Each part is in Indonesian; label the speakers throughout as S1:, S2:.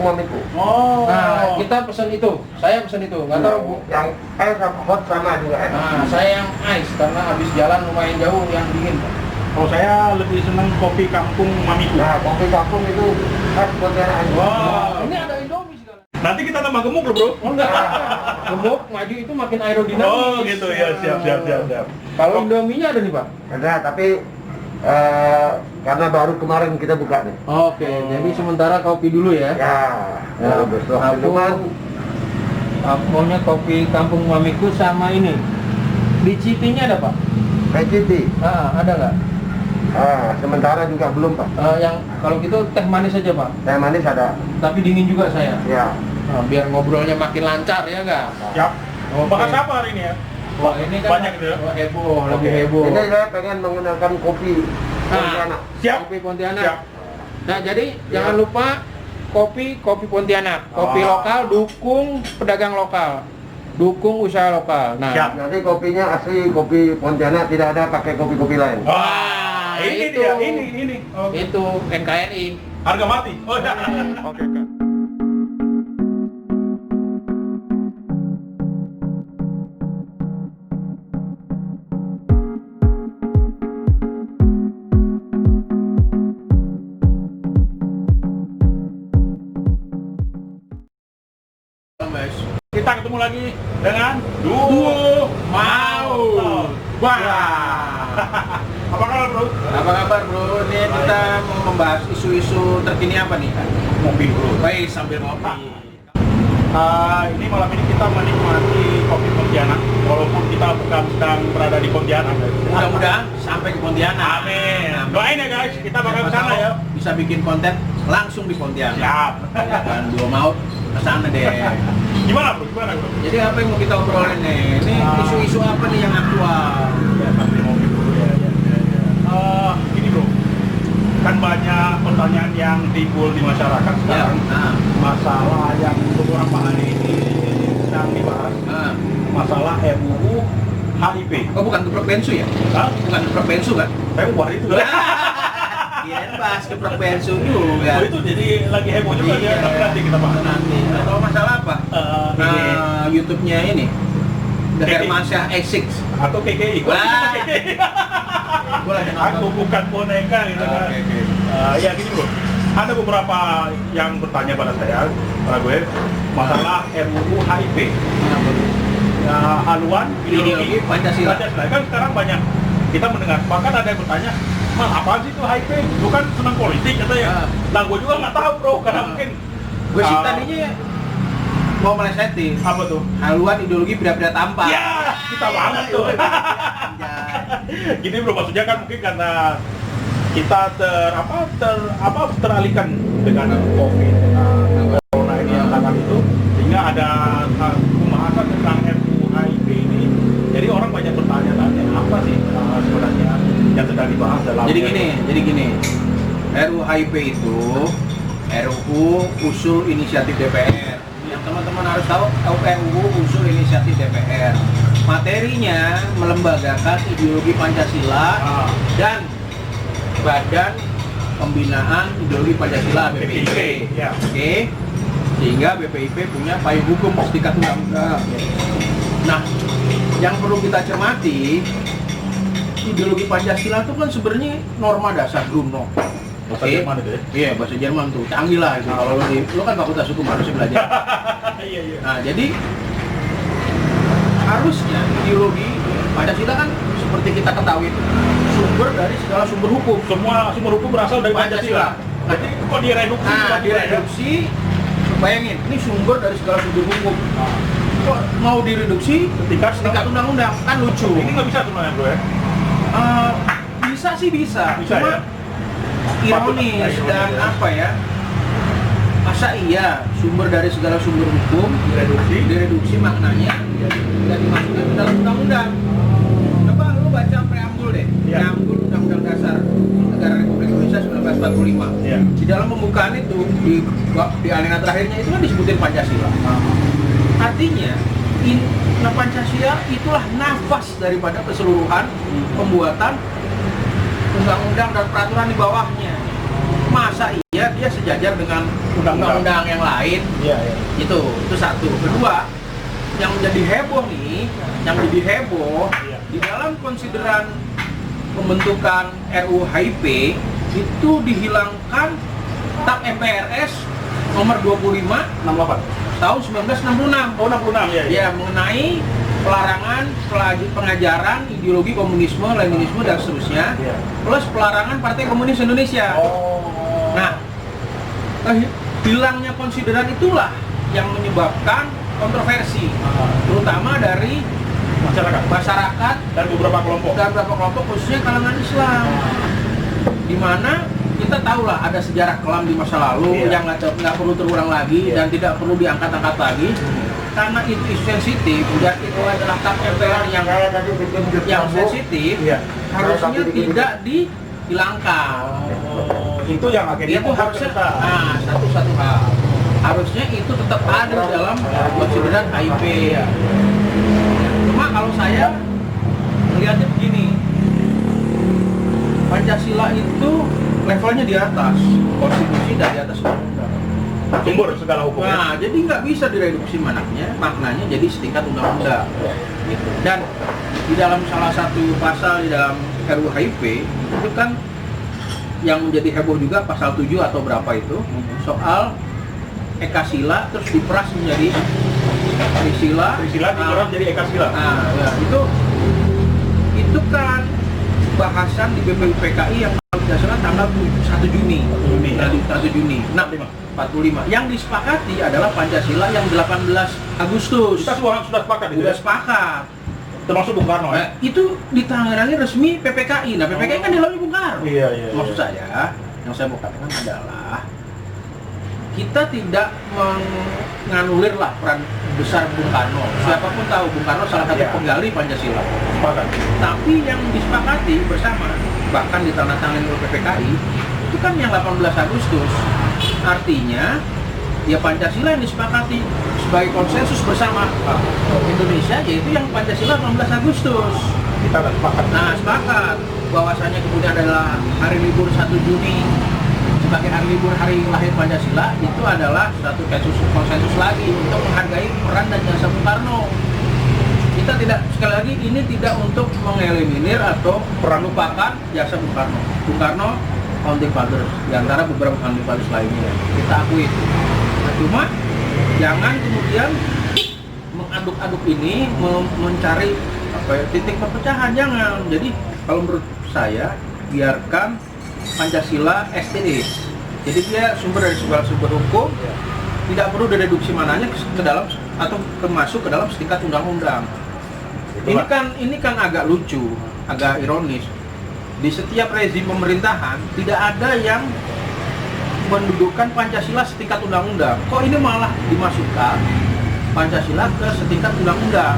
S1: Mamiku.
S2: Oh.
S3: Nah, kita pesan itu. Saya pesan itu. Nggak tahu Bu.
S1: Yang sama hot sama juga.
S3: Nah, saya yang ice karena habis jalan lumayan jauh yang dingin.
S2: Kalau saya lebih senang kopi kampung Mamiku.
S1: Nah, kopi kampung itu khas Pontianak.
S2: Wah.
S3: Ini ada Indomie segala.
S2: Nanti kita tambah gemuk loh, Bro.
S3: Oh enggak. Gemuk maju itu makin aerodinamis.
S2: Oh, gitu ya. Siap.
S3: Kalau Indominya ada nih, Pak?
S1: Ada, tapi karena baru kemarin kita buka nih.
S3: Oke, jadi sementara kopi dulu ya.
S1: Ya, besok minuman.
S3: Aku maunya kopi kampung Mamiku sama ini. Di Citinya ada, Pak?
S1: PCT.
S3: Ada nggak?
S1: Sementara juga belum, Pak.
S3: Yang kalau gitu teh manis aja, Pak.
S1: Teh manis ada.
S3: Tapi dingin juga saya.
S1: Ya.
S3: Biar ngobrolnya makin lancar ya nggak?
S2: Siap.
S3: Oke.
S2: Bahas apa hari ini ya?
S3: Wah ini kan
S2: Banyak gitu ya?
S3: heboh, lagi
S2: Oke.
S3: heboh.
S1: Ini saya pengen menggunakan kopi Pontianak.
S2: Siap.
S3: Kopi Pontianak.
S2: Siap.
S3: Nah jadi jangan lupa kopi Pontianak, kopi lokal, dukung pedagang lokal, dukung usaha lokal. Nah,
S2: Siap.
S1: Nanti kopinya asli kopi Pontianak, tidak ada pakai kopi-kopi lain.
S2: Wah, ini
S3: itu.
S2: dia, ini. Oke.
S3: itu NKRI.
S2: Harga mati. Oh, ya. Oke, Kak. Kita ketemu lagi dengan Duo Maut. Wah. Apa kabar, Bro?
S3: Apa kabar bro? Ini kita mau membahas isu-isu terkini apa nih?
S2: Ngopi, Bro.
S3: Baik sambil ngopi.
S2: Ini malam ini kita menikmati kopi Pontianak, walaupun kita bukan sedang berada di Pontianak.
S3: Mudah-mudahan sampai ke Pontianak.
S2: Amin. Doain ya guys, kita bakal kesana ya.
S3: Bisa bikin konten langsung di Pontianak.
S2: Siap.
S3: Ya kan, Duo Maut kesana deh.
S2: Gimana, Bro? Gimana, Bro?
S3: Jadi apa yang mau kita obrolin nih? Ini isu-isu apa nih yang aktual?
S2: Ya, sambil ngopi dulu ya. Gini, Bro. Kan banyak pertanyaan yang timbul di masyarakat sekarang. Masalah yang beberapa hari ini sedang dibahas. Masalah RUU HIP.
S3: Oh bukan geprek bensu ya?
S2: Hah?
S3: Bukan geprek bensu kan?
S2: Wah itu.
S3: Iya bahas geprek bensu juga.
S2: Oh itu jadi lagi heboh juga ya. Tapi nanti kita bahas.
S3: Nanti. Atau masalah apa? YouTube-nya ini. The Hermansyah A6
S2: atau KKI.
S3: Wah.
S2: KKI.
S3: Gua lagi
S2: Aku
S3: nonton.
S2: bukan boneka gitu kan.
S3: Oke.
S2: Ya gini bro, ada beberapa yang bertanya pada saya, pada gue, masalah RUU HIP. Haluan ideologi
S3: Pancasila.
S2: Kan sekarang banyak kita mendengar, bahkan ada yang bertanya, Mal, apa sih itu HIP? Itu kan senang politik katanya. Nah, gue juga nggak tahu bro, karena mungkin
S3: Gue sih tadinya mau melesetin.
S2: apa tuh?
S3: Haluan ideologi pria-pria tampan.
S2: Ya, kita banget tuh. Gini bro, maksudnya kan mungkin karena kita teralihkan dengan COVID, corona ini yang sangat itu, sehingga ada pembahasan tentang RUU HIP ini. Jadi orang banyak bertanya-tanya apa sih sebenarnya yang sedang dibahas dalam.
S3: Jadi gini. RUU HIP itu RUU usul inisiatif DPR. Yang teman-teman harus tahu RUU usul inisiatif DPR. Materinya melembagakan ideologi Pancasila dan Badan Pembinaan Ideologi Pancasila BPIP.
S2: Ya.
S3: Oke. Sehingga BPIP punya payung hukum setingkat undang-undang. Nah, yang perlu kita cermati, ideologi Pancasila itu kan sebenarnya norma dasar Brumno.
S2: Bahasa Jerman itu ya?
S3: Iya, bahasa Jerman tuh. Canggih lah itu. Kalau lu kan fakultas hukum harusnya belajar.
S2: Iya.
S3: Nah, jadi harusnya ideologi Pancasila kan seperti kita ketahui sumber dari segala sumber hukum.
S2: Semua sumber hukum berasal dari Pancasila.
S3: Nah,
S2: Jadi kok direduksi?
S3: Nah, direduksi, bayangin, ini sumber dari segala sumber hukum. Kok mau direduksi tingkat undang-undang? Kan lucu.
S2: Ini nggak bisa sebenarnya bro ya?
S3: Bisa sih bisa. Cuma
S2: ya?
S3: ironis dan apa ya? Masa iya sumber dari segala sumber hukum direduksi maknanya dan dimasukkan ke dalam undang-undang. Coba lu baca preambul deh.
S2: Ya.
S3: Preambul Undang-Undang Dasar Negara Republik Indonesia 1945.
S2: Ya.
S3: Di dalam pembukaan itu di alinea terakhirnya itu kan disebutin Pancasila. Artinya Pancasila itulah nafas daripada keseluruhan pembuatan undang-undang dan peraturan di bawahnya. masa iya dia sejajar dengan undang-undang yang lain?
S2: Iya, iya.
S3: Itu satu. Kedua, yang menjadi heboh nih,
S2: Iya.
S3: di dalam konsideran pembentukan RUU HIP itu dihilangkan TAP MPRS nomor 25
S2: 68.
S3: tahun 1966.
S2: Oh, 66 ya.
S3: Ya, mengenai pelarangan pengajaran ideologi komunisme, leninisme dan seterusnya,
S2: Iya.
S3: plus pelarangan Partai Komunis Indonesia.
S2: Oh.
S3: Nah, hilangnya konsideran itulah yang menyebabkan kontroversi, terutama dari masyarakat
S2: dan beberapa kelompok
S3: khususnya kalangan Islam, di mana kita tahulah ada sejarah kelam di masa lalu yang nggak perlu terulang lagi dan tidak perlu diangkat-angkat lagi karena itu isu sensitif dan itu adalah TAP MPR yang sensitif, harusnya tidak dihilangkan.
S2: Itu yang akhirnya
S3: Itu harusnya satu hal, harusnya itu tetap ada dalam konsideran HIP. Cuma kalau saya melihatnya begini, Pancasila itu levelnya di atas konstitusi dan di atas undang-undang,
S2: sumber segala hukum.
S3: Nah, jadi nggak bisa direduksi maknanya jadi setingkat undang-undang. Gitu. Dan di dalam salah satu pasal di dalam RUU HIP itu kan yang menjadi heboh juga pasal 7 atau berapa itu soal Ekasila terus diperas menjadi Trisila
S2: diperas jadi Ekasila.
S3: Nah, ya, itu kan bahasan di BPUPKI yang tidak salah tanggal 1 Juni. 1 Juni. Nah, 45. Yang disepakati adalah Pancasila yang 18 Agustus.
S2: Kita sudah sepakat itu.
S3: Sudah sepakat.
S2: Termasuk Bung Karno ya?
S3: Itu ditandatangani resmi PPKI. Nah, PPKI kan di dalamnya Bung Karno.
S2: Iya.
S3: Maksud saya, yang saya mau katakan adalah kita tidak menganulir lah peran besar Bung Karno. Siapapun tahu Bung Karno salah satu penggali Pancasila.
S2: Sepakat.
S3: Tapi yang disepakati bersama, bahkan ditandatangani oleh PPKI, itu kan yang 18 Agustus. Artinya, ya Pancasila yang disepakati sebagai konsensus bersama Indonesia, yaitu yang Pancasila 18 Agustus.
S2: Kita sepakat.
S3: Nah, sepakat bahwasanya kemudian adalah hari libur 1 Juni sebagai hari libur hari lahir Pancasila itu adalah satu konsensus lagi untuk menghargai peran dan jasa Bung Karno. Kita tidak, sekali lagi ini tidak untuk mengeliminir atau melupakan jasa Bung Karno. Bung Karno founding fathers di antara beberapa founding fathers lainnya, kita akui itu. Nah, cuma jangan kemudian mengaduk-aduk ini mencari titik perpecahan, jangan. Jadi kalau menurut saya biarkan Pancasila as it is. Jadi dia sumber dari segala sumber hukum, tidak perlu direduksi mananya ke dalam atau masuk ke dalam setingkat undang-undang. Ini kan agak lucu, agak ironis. Di setiap rezim pemerintahan tidak ada yang mendudukkan Pancasila setingkat undang-undang. Kok ini malah dimasukkan Pancasila ke setingkat undang-undang?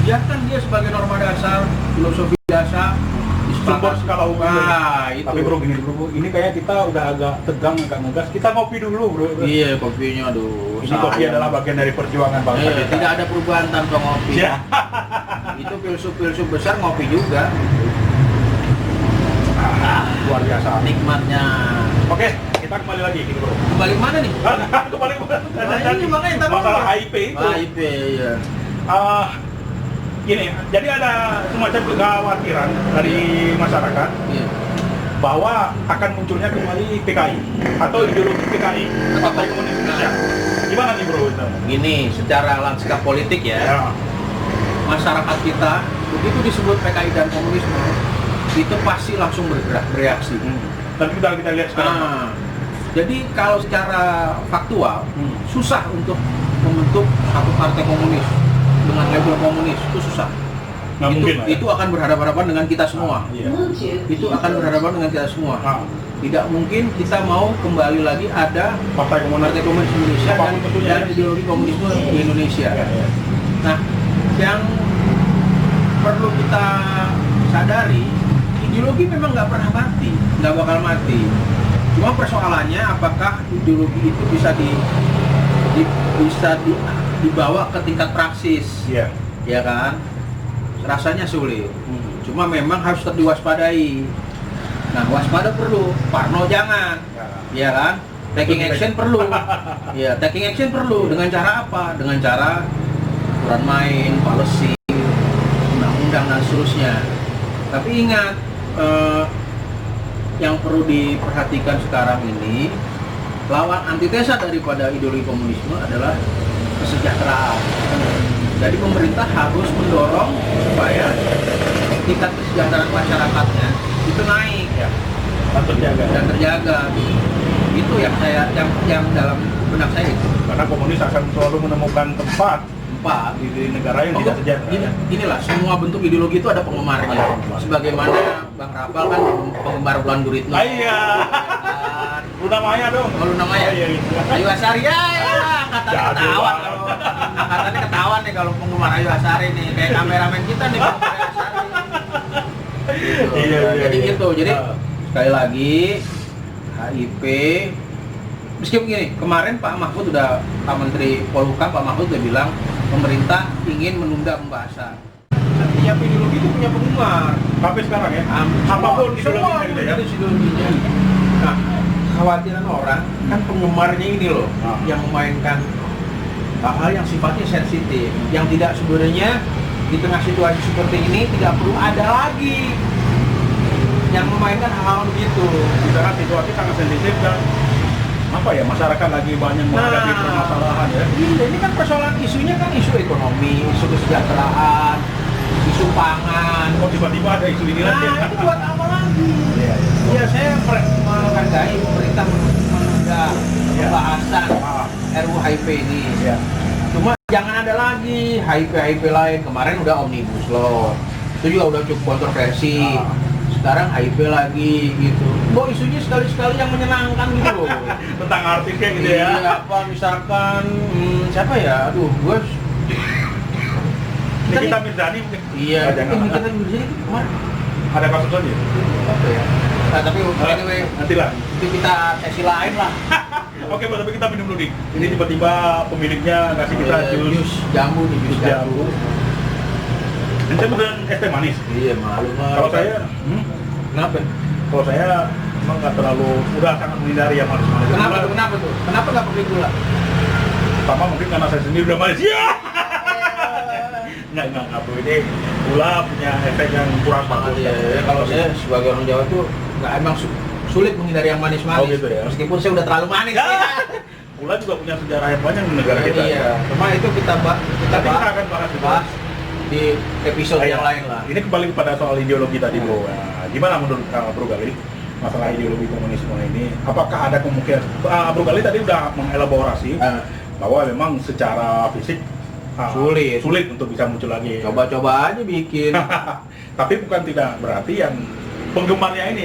S3: Biarkan dia sebagai norma dasar, filosofi dasar,
S2: Sumber skala hukum.
S3: Nah, itu.
S2: Tapi bro, ini kayak kita udah agak tegang, agak ngegas. Kita ngopi dulu bro.
S3: Iya, kopinya aduh.
S2: Ini kopi adalah bagian dari perjuangan bangsa kita.
S3: Tidak ada perubahan tanpa ngopi.
S2: Ya.
S3: Itu filsuf besar ngopi juga.
S2: Luar biasa.
S3: Nikmatnya.
S2: Oke, kita kembali lagi gitu bro.
S3: Kembali mana nih?
S2: Kembali
S3: Ini makanya ntar
S2: masalah HIP itu.
S3: HIP ya.
S2: Gini, jadi ada semacam kekhawatiran dari masyarakat bahwa akan munculnya kembali PKI atau ideologi PKI, Partai Komunis Indonesia. Gimana nih bro?
S3: Gini, secara lanskap politik ya, masyarakat kita begitu disebut PKI dan komunisme itu pasti langsung bergerak, bereaksi.
S2: Tapi udah kita lihat sekarang.
S3: Jadi kalau secara faktual susah untuk membentuk satu partai komunis dengan label komunis, itu susah. Itu akan berhadapan-hadapan dengan kita semua. Itu akan berhadapan dengan kita semua. Tidak mungkin kita mau kembali lagi ada Partai Komunis Indonesia dan ideologi komunisme di Indonesia. Nah, yang perlu kita sadari, ideologi memang nggak pernah mati, nggak bakal mati. Cuma persoalannya apakah ideologi itu bisa dibawa ke tingkat praksis, ya kan? Rasanya sulit. Cuma memang harus tetap diwaspadai. Nah, waspada perlu, parno jangan. Iya kan? Taking action perlu. Iya, taking action perlu. Dengan cara apa? Dengan cara aturan main, policy, undang-undang dan seterusnya. Tapi ingat, yang perlu diperhatikan sekarang ini, lawan antitesa daripada ideologi komunisme adalah kesejahteraan. Jadi pemerintah harus mendorong supaya tingkat kesejahteraan masyarakatnya itu naik dan terjaga. Itu yang dalam benak saya itu.
S2: Karena komunis akan selalu menemukan tempat di negara yang tidak sejahtera.
S3: Inilah semua bentuk ideologi itu ada penggemarnya. Sebagaimana Bang Rapal kan penggemar Wulan Guritno.
S2: Iya. Luna Maya dong.
S3: Oh, Luna Maya.
S2: Iya.
S3: Ayu Asari ya, katanya ketahuan kalau katanya ketahuan nih kalau penggemar Ayu Asari nih, kayak kameramen kita nih penggemar Ayu Asari.
S2: Iya.
S3: Jadi gitu. Jadi sekali lagi HIP meskipun gini, kemarin Pak Mahfud udah, Pak Menteri Polhukam Pak Mahfud udah bilang pemerintah ingin menunda pembahasan. Setiap ideologi itu punya penggemar.
S2: Sampai sekarang ya. Apapun
S3: Semua
S2: ideologinya gitu ya.
S3: ideologinya. Nah, khawatiran orang kan penggemarnya ini loh yang memainkan hal-hal yang sifatnya sensitif, yang tidak sebenarnya di tengah situasi seperti ini tidak perlu ada lagi yang memainkan hal-hal begitu.
S2: Di tengah situasi sangat sensitif dan masyarakat lagi banyak menghadapi permasalahan ya.
S3: Iya, ini kan persoalan isunya kan isu ekonomi, isu kesejahteraan, isu pangan.
S2: Oh, tiba-tiba ada isu ini lagi.
S3: Nah, itu buat apa lagi? Iya, saya menghargai pemerintah menunda pembahasan RUU HIP ini.
S2: Iya.
S3: Cuma jangan ada lagi HIP lain. Kemarin udah Omnibus Law, itu juga udah cukup kontroversi. Sekarang HIP lagi gitu. Isunya sekali-sekali yang menyenangkan gitu loh.
S2: Tentang artisnya gitu ya.
S3: Iya, apa misalkan siapa ya? Aduh, gue
S2: Nikita Mirzani mungkin.
S3: Iya,
S2: jangan.
S3: Nikita Mirzani kemarin
S2: Ada kasus aja.
S3: apa ya? Nah, tapi anyway,
S2: nantilah.
S3: itu kita sesi lain lah.
S2: Oke, Pak, tapi kita minum dulu nih. Ini tiba-tiba pemiliknya ngasih kita jus
S3: jambu nih, jus jambu.
S2: Ente bukan es teh manis.
S3: Iya, malu mah.
S2: Kalau saya,
S3: Kenapa?
S2: kalau saya emang nggak terlalu, udah sangat menghindari yang manis-manis.
S3: Kenapa tuh? Kenapa nggak pakai gula?
S2: Pertama mungkin karena saya sendiri udah manis. Ya. Nggak perlu. Ini gula punya efek yang kurang bagus.
S3: Iya, kalau saya sebagai orang Jawa tuh nggak emang sulit menghindari yang manis-manis.
S2: Oh, gitu ya.
S3: Meskipun saya udah terlalu manis.
S2: Ya. Gula juga punya sejarah yang panjang di negara kita.
S3: Iya. Cuma itu kita
S2: akan bahas
S3: di episode yang lain lah.
S2: Ini kembali kepada soal ideologi tadi, Bro. Nah, gimana menurut Bro Gali masalah ideologi komunisme ini? Apakah ada kemungkinan? Bro Gali tadi udah mengelaborasi bahwa memang secara fisik sulit untuk bisa muncul lagi.
S3: Coba-coba aja bikin.
S2: Tapi bukan tidak berarti yang penggemarnya ini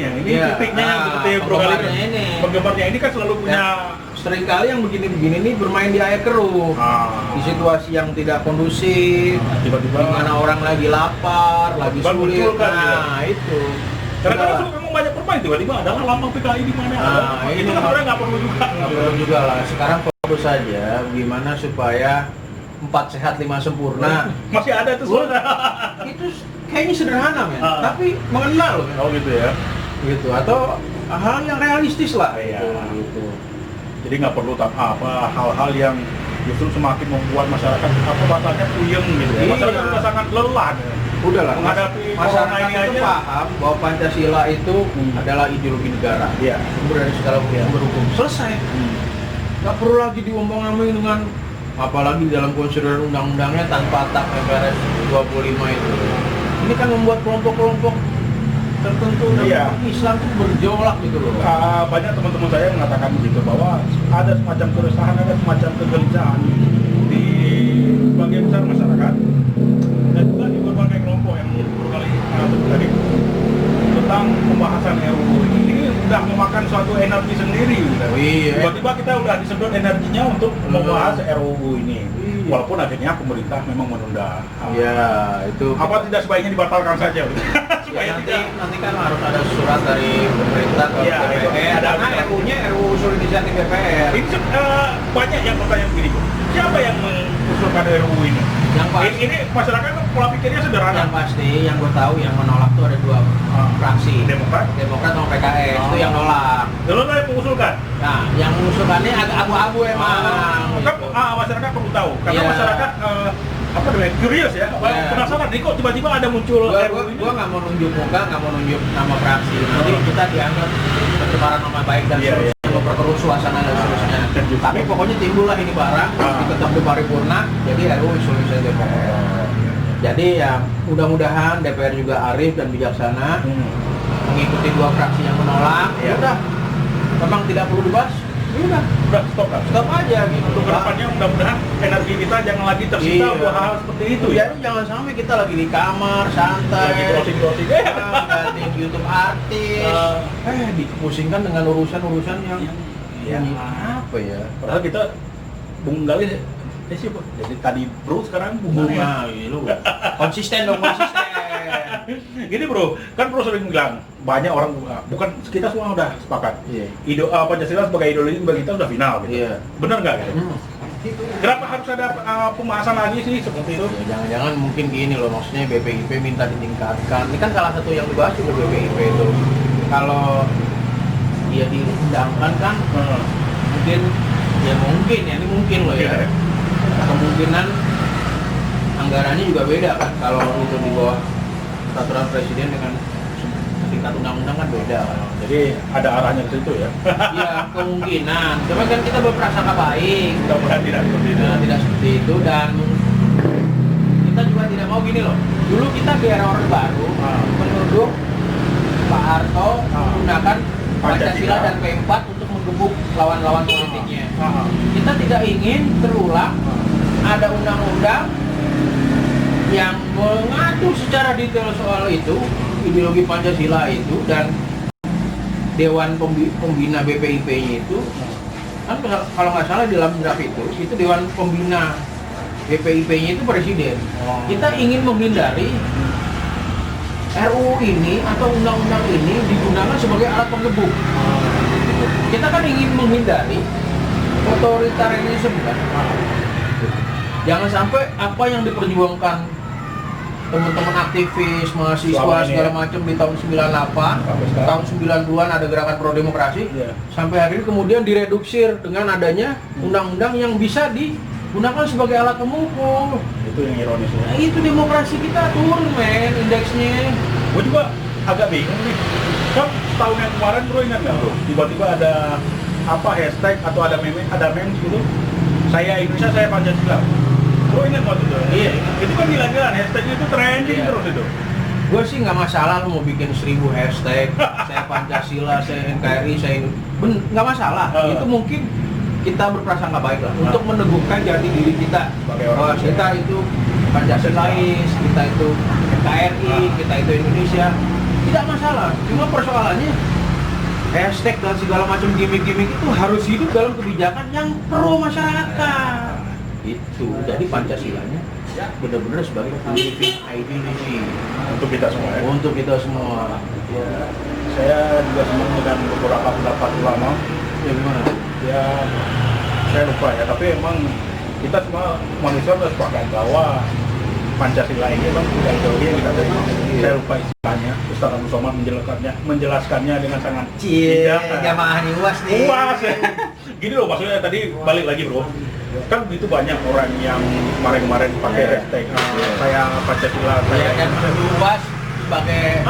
S2: titiknya yang seperti Bro Gali
S3: ini.
S2: Penggemarnya ini kan selalu punya
S3: seringkali yang begini-begini nih bermain di air keruh, di situasi yang tidak kondusif,
S2: tiba-tiba
S3: di mana orang lagi lapar, lagi sulit,
S2: kan,
S3: itu.
S2: Karena kalau memang banyak bermain, tiba-tiba ada lambang PKI di mana? Itu kan sebenarnya nggak perlu juga.
S3: Nggak perlu juga lah. Sekarang fokus saja gimana supaya 4 sehat 5 sempurna.
S2: Masih ada tuh.
S3: Itu kayaknya sederhana men, tapi mengenal loh.
S2: Oh gitu ya.
S3: Gitu atau hal yang realistis lah.
S2: Iya.
S3: Gitu.
S2: Jadi nggak perlu hal-hal yang justru semakin membuat masyarakat bahasanya puyeng gitu ya. Masyarakat sudah sangat lelah.
S3: Udahlah,
S2: menghadapi
S3: masyarakat
S2: ini
S3: itu
S2: aja
S3: paham bahwa Pancasila itu adalah ideologi negara.
S2: Iya.
S3: Sumber dari segala sumber hukum. Selesai. Nggak perlu lagi diombang-ambing dengan apalagi di dalam konsideran undang-undangnya tanpa tap MPRS 25 itu. Ini kan membuat kelompok-kelompok tertentu Islam itu berjolak gitu loh.
S2: Banyak teman-teman saya mengatakan begitu bahwa ada semacam keresahan, ada semacam kegelisahan di sebagian besar masyarakat dan juga di berbagai kelompok yang berkali tadi tentang pembahasan RUU ini. Ini sudah memakan suatu energi sendiri. Tiba-tiba kita udah disedot energinya untuk membahas RUU ini. Walaupun akhirnya pemerintah memang menunda.
S3: Iya, itu.
S2: Apa tidak sebaiknya dibatalkan saja?
S3: Nanti kan harus ada surat dari pemerintah ke DPR. Karena RUU-nya RUU usul inisiatif DPR.
S2: Ini banyak yang bertanya begini, siapa yang mengusulkan RUU ini?
S3: Yang pasti,
S2: ini masyarakat pola pikirnya sederhana.
S3: Yang pasti, yang gue tahu yang menolak tuh ada 2 fraksi.
S2: Demokrat.
S3: Demokrat sama PKS itu yang nolak.
S2: Lalu saya mengusulkan.
S3: Nah, yang mengusulkannya agak abu-abu emang.
S2: Kan
S3: gitu.
S2: masyarakat perlu tahu karena
S3: Iya.
S2: masyarakat apa namanya curious ya,
S3: Iya.
S2: penasaran nih kok tiba-tiba ada muncul
S3: Gua nggak mau nunjuk muka, nggak mau nunjuk nama fraksi. Nanti kita dianggap pencemaran nama baik dan
S2: Iya,
S3: seterusnya, memperkeruh suasana dan seterusnya. Tapi pokoknya timbullah ini barang, diketok di paripurna, jadi RUU solusi DPR. Jadi ya mudah-mudahan DPR juga arif dan bijaksana mengikuti dua fraksi yang menolak.
S2: Iya.
S3: Udah, memang tidak perlu dibahas. Udah,
S2: Udah stop kan.
S3: stop aja gitu.
S2: Untuk kedepannya mudah-mudahan energi kita jangan lagi tersita
S3: Iya.
S2: buat hal seperti itu ya.
S3: Jadi jangan sampai kita lagi di kamar santai,
S2: Lagi browsing-browsing.
S3: ngeliatin YouTube artis, dipusingkan dengan urusan-urusan yang apa ya?
S2: Padahal kita Bung Gali siapa? Jadi tadi bro sekarang Bung Gali.
S3: Bunga, lu konsisten dong, konsisten.
S2: Gini bro, kan bro sering bilang banyak orang bukan kita semua udah sepakat.
S3: Iya.
S2: Pancasila sebagai ideologi bagi kita udah final gitu.
S3: Iya.
S2: Bener nggak? Gitu? Kenapa harus ada pembahasan lagi sih seperti itu?
S3: Ya, jangan-jangan mungkin gini loh, maksudnya BPIP minta ditingkatkan. Ini kan salah satu yang dibahas juga BPIP itu. Kalau dia diundangkan kan mungkin ya ini mungkin loh ya.
S2: Iya.
S3: Kemungkinan anggarannya juga beda kan kalau itu di bawah peraturan presiden dengan tingkat undang-undang kan beda kan.
S2: Jadi ada arahnya ke situ ya.
S3: Iya, kemungkinan. Cuma kan kita berprasangka baik.
S2: Mudah-mudahan tidak seperti itu.
S3: Nah, tidak seperti itu dan kita juga tidak mau gini loh. Dulu kita di era Orde Baru menuduh Pak Harto menggunakan Pancasila dan P4 untuk menggebuk lawan-lawan politiknya. Kita tidak ingin terulang ada undang-undang yang mengatur secara detail soal itu, ideologi Pancasila itu, dan Dewan Pembina BPIP-nya itu kan kalau nggak salah di dalam draft itu Dewan Pembina BPIP-nya itu presiden. Kita ingin menghindari RUU ini atau undang-undang ini digunakan sebagai alat penggebuk. Kita kan ingin menghindari otoritarianisme kan. Jangan sampai apa yang diperjuangkan teman-teman aktivis, mahasiswa segala macam di tahun 98, tahun 92 ada gerakan pro demokrasi, sampai hari ini kemudian direduksir dengan adanya undang-undang yang bisa digunakan sebagai alat pemukul.
S2: Itu yang ironis ya.
S3: Nah, itu demokrasi kita turun men indeksnya.
S2: Gue juga agak bingung nih. Kan tahun yang kemarin bro ingat nggak bro? Tiba-tiba ada apa hashtag atau ada memes gitu. Saya Indonesia, saya Pancasila. Bro ingat waktu itu?
S3: Iya.
S2: Itu kan gila-gilaan, hashtagnya itu trending
S3: Iya.
S2: terus itu.
S3: Gue sih nggak masalah lu mau bikin 1000 hashtag, saya Pancasila, saya NKRI, saya nggak masalah. Itu mungkin kita berprasangka baik lah untuk meneguhkan jati diri kita
S2: Sebagai orang
S3: bahwa kita itu Pancasilais, kita itu NKRI, kita itu Indonesia, tidak masalah. Cuma persoalannya hashtag dan segala macam gimmick-gimmick itu harus hidup dalam kebijakan yang pro masyarakat. Itu jadi Pancasilanya benar-benar sebagai living ideology
S2: Untuk kita semua ya.
S3: untuk kita semua.
S2: Ya, saya juga senang dengan beberapa pendapat ulama.
S3: Ya gimana?
S2: Ya, saya lupa ya. Tapi emang kita semua manusia harus sepakat bahwa Pancasila ini memang ideologi yang kita terima.
S3: Iya.
S2: Saya lupa istilahnya. Ustaz Abdul Somad menjelaskannya dengan sangat
S3: jamaah nih UAS nih.
S2: puas ya. Gini loh maksudnya tadi balik lagi bro. Kan begitu banyak orang yang kemarin-kemarin pakai hashtag saya Pancasila, saya
S3: Dan UAS sebagai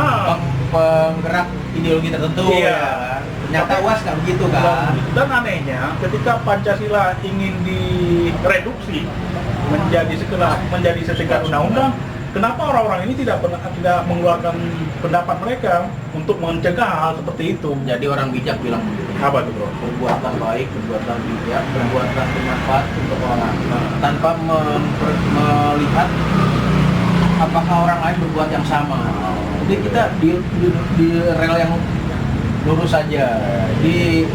S3: penggerak ideologi tertentu.
S2: Iya.
S3: Ya kan? Ternyata UAS nggak begitu kan.
S2: Dan anehnya ketika Pancasila ingin direduksi menjadi setingkat undang-undang, kenapa orang-orang ini tidak mengeluarkan pendapat mereka untuk mencegah hal seperti itu?
S3: Jadi orang bijak bilang
S2: Apa tuh bro?
S3: perbuatan baik, perbuatan bijak, perbuatan bermanfaat untuk orang tanpa melihat apakah orang lain berbuat yang sama. Jadi kita di rel yang lurus saja, di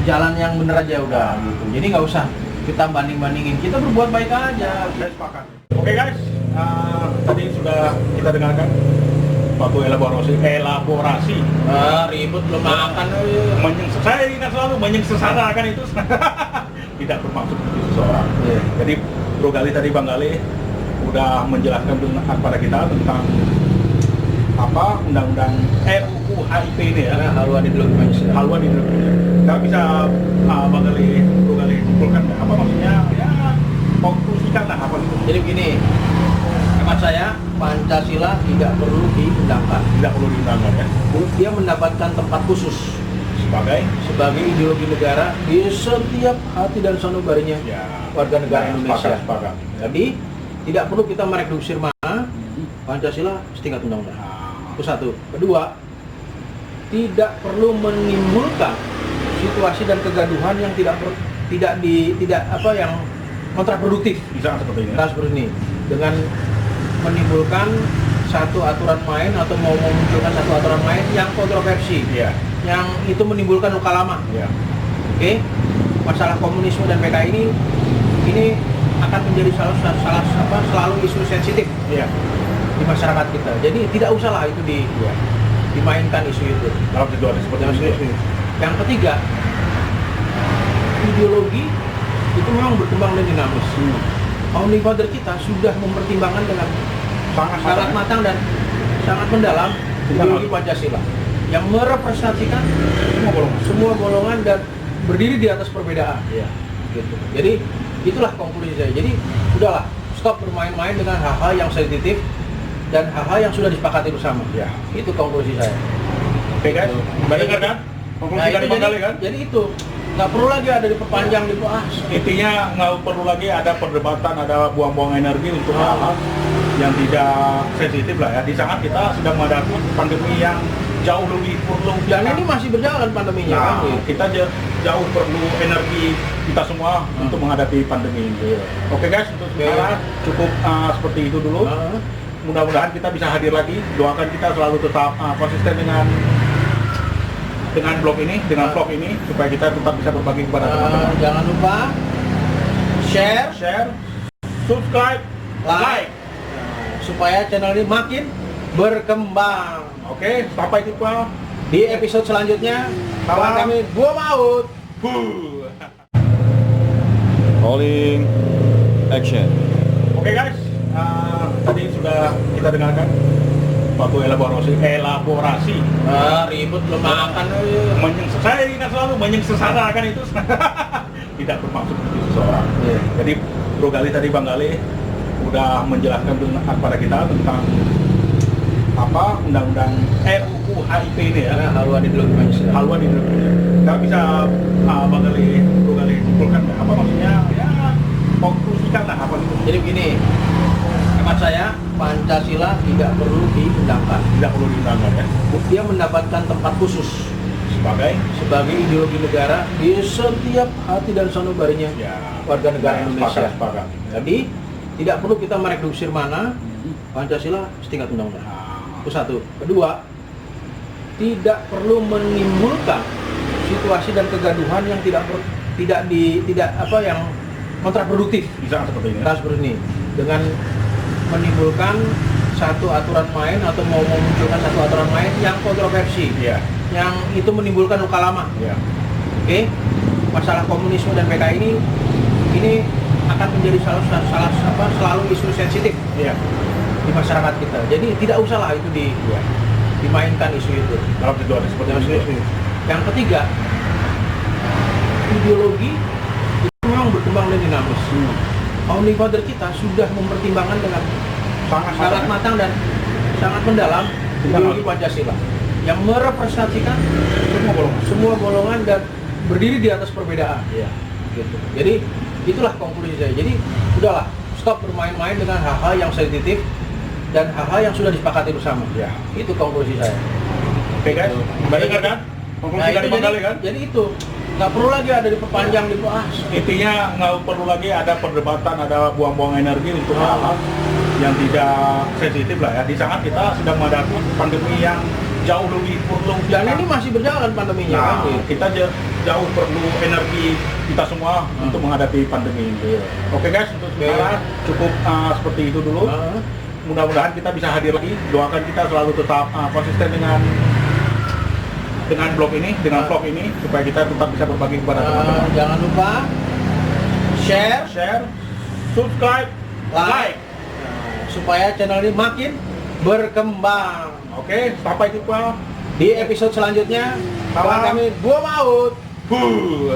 S3: jalan yang bener aja udah gitu. Jadi nggak usah kita banding-bandingin, kita berbuat baik aja.
S2: Saya sepakat. Oke guys, tadi sudah kita dengarkan suatu elaborasi.
S3: Ribut belum makan.
S2: Saya ingat selalu menyengsarakan itu tidak bermaksud untuk seseorang. Jadi Bro Gali tadi Bang Gali udah menjelaskan kepada kita tentang undang-undang RUU HIP ini ya.
S3: Haluan ideologi Pancasila.
S2: Haluan ideologi. Nggak bisa Bang Gali simpulkan apa maksudnya ya, konklusikan lah apa itu.
S3: Jadi begini, hemat saya Pancasila tidak perlu diundangkan.
S2: Tidak perlu diundangkan ya.
S3: Dia mendapatkan tempat khusus sebagai ideologi negara di setiap hati dan sanubarinya
S2: Ya,
S3: warga negara Indonesia.
S2: Sepakat.
S3: Jadi tidak perlu kita mereduksir mana Pancasila setingkat undang-undang. Itu satu. Kedua, tidak perlu menimbulkan situasi dan kegaduhan yang tidak yang kontraproduktif.
S2: Bisa seperti ini.
S3: Nah, seperti ini dengan menimbulkan satu aturan main atau mau memunculkan satu aturan main yang kontroversi,
S2: Iya.
S3: yang itu menimbulkan luka lama.
S2: Iya.
S3: Oke, masalah komunisme dan PKI ini akan menjadi selalu isu sensitif
S2: Iya.
S3: di masyarakat kita. Jadi tidak usahlah itu dimainkan isu itu.
S2: Dalam situasi seperti ini.
S3: Yang ketiga, ideologi itu memang berkembang dan dinamis. Founding father kita sudah mempertimbangkan dengan sangat matang dan sangat mendalam ideologi Pancasila yang merepresentasikan semua golongan dan berdiri di atas perbedaan.
S2: Iya.
S3: Gitu. Jadi itulah konklusi saya. Jadi udahlah, stop bermain-main dengan hal-hal yang sensitif dan hal-hal yang sudah disepakati bersama.
S2: Ya.
S3: Itu konklusi saya.
S2: Oke guys, benar kan? Konklusi dari Bang Gali kan?
S3: Jadi itu nggak perlu lagi ada diperpanjang dibahas.
S2: Intinya nggak perlu lagi ada perdebatan, ada buang-buang energi untuk hal-hal yang tidak sensitif lah ya. Di saat kita sedang menghadapi pandemi yang jauh lebih perlu
S3: Dan ini masih berjalan pandeminya kan?
S2: Nah, kita jauh perlu energi kita semua untuk menghadapi pandemi ini. Oke guys, untuk sekarang cukup seperti itu dulu. Mudah-mudahan kita bisa hadir lagi. Doakan kita selalu tetap konsisten dengan blog ini, dengan vlog ini, supaya kita tetap bisa berbagi kepada teman-teman.
S3: Jangan lupa share,
S2: Subscribe, like.
S3: supaya channel ini makin berkembang.
S2: Oke, sampai jumpa.
S3: Di episode selanjutnya, kawan kami Gua Maut.
S4: Rolling action.
S2: Oke guys, tadi sudah kita dengarkan suatu elaborasi.
S3: Ribut belum makan.
S2: Saya ingat selalu menyengsarakan itu tidak bermaksud untuk seseorang. Jadi Bro Gali tadi, Bang Gali udah menjelaskan kepada kita tentang apa undang-undang RUU HIP ini ya.
S3: Haluan ideologi Pancasila.
S2: Haluan ideologi. Nggak bisa Bro Gali simpulkan apa maksudnya ya, konklusikan lah apa itu.
S3: Jadi begini, hemat saya Pancasila tidak perlu diundangkan.
S2: Tidak perlu diundangkan ya.
S3: Dia mendapatkan tempat khusus sebagai ideologi negara di setiap hati dan sanubarinya
S2: Ya,
S3: warga negara Indonesia.
S2: Sepakat.
S3: Jadi tidak perlu kita mereduksir mana Pancasila setingkat undang-undang. Itu satu. Kedua, tidak perlu menimbulkan situasi dan kegaduhan yang yang kontraproduktif.
S2: Bisa seperti ini.
S3: Nah, seperti ini dengan menimbulkan satu aturan main atau mau memunculkan satu aturan main yang kontroversi,
S2: Iya.
S3: yang itu menimbulkan luka lama.
S2: Iya.
S3: Oke, masalah komunisme dan PKI ini akan menjadi selalu isu sensitif
S2: Iya.
S3: di masyarakat kita. Jadi tidak usahlah itu dimainkan isu itu.
S2: Dalam situasi seperti ini.
S3: Yang ketiga, ideologi itu memang berkembang dan dinamis. Founding father kita sudah mempertimbangkan dengan sangat matang dan sangat mendalam ideologi Pancasila yang merepresentasikan semua golongan dan berdiri di atas perbedaan.
S2: Iya.
S3: Gitu. Jadi itulah konklusi saya. Jadi udahlah, stop bermain-main dengan hal-hal yang sensitif dan hal-hal yang sudah disepakati bersama.
S2: Ya.
S3: Itu konklusi saya.
S2: Oke guys, benar kan? Konklusi dari Bang Gali kan?
S3: Jadi itu nggak perlu lagi ada diperpanjang dibahas.
S2: Intinya nggak perlu lagi ada perdebatan, ada buang-buang energi untuk hal-hal yang tidak sensitif lah ya. Di saat kita sedang menghadapi pandemi yang jauh lebih perlu
S3: Dan ini masih berjalan pandeminya kan?
S2: kita jauh perlu energi kita semua untuk menghadapi pandemi ini. Oke guys, untuk sekarang cukup seperti itu dulu. Mudah-mudahan kita bisa hadir lagi. Doakan kita selalu tetap konsisten dengan blog ini, dengan vlog ini, supaya kita tetap bisa berbagi kepada teman-teman.
S3: Jangan lupa share,
S2: Subscribe, like.
S3: supaya channel ini makin berkembang.
S2: Oke, sampai jumpa.
S3: di episode selanjutnya. Kawan kami Gua Maut.
S2: Huh.